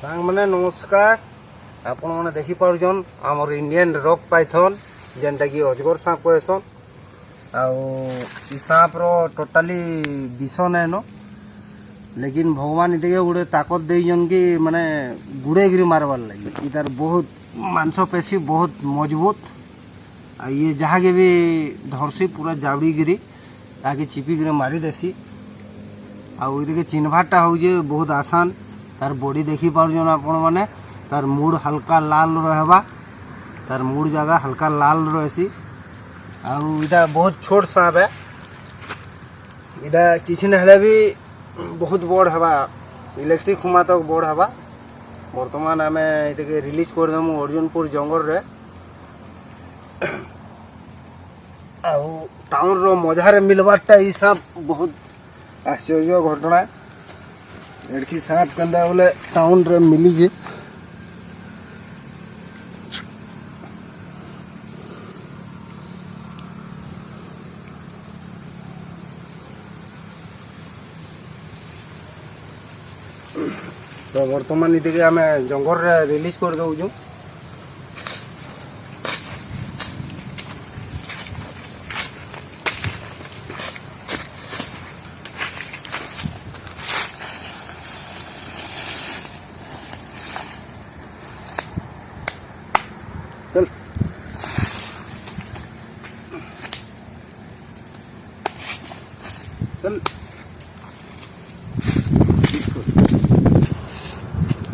सांग मैंने नमस्कार। आपण मैंने देखी पार्छन आमर इंडियन रॉक पाइथन जेनटा कि अजगर सांप कहसन। सांप टोटाली विष नाइन लेकिन भगवान इतके गोटे ताकत देन कि माने गुड़े गिरी मारबार लगे। इतार बहुत मांसपेशी बहुत मजबूत। ये जहाँ के भी धरसी पूरा जावड़ी गिरी ताकि चिपिक मारी देसी। आगे चिन्हवाटा हूँ बहुत आसान। तार बॉडी देखी पार्छन आपण मैंने तार मुड़ हल्का लाल रहबा। तार मुड़ जगह हल्का लाल रही। आटा बहुत छोट सांप है। इटा किसी ना भी बहुत बड़ हवा इलेक्ट्रिक खुमा तक बड़ हवा। बर्तमान आम ये रिलीज करदेमु अर्जुनपुर जंगल रे। टाउन रो मजार मिलवाटा ये सांप बहुत आश्चर्य घटना। एड़की सांप कंदा बोले टाउन रे मिली जे। तो बर्तमान ये आम जंगल रे रिलीज कर दौचु। चल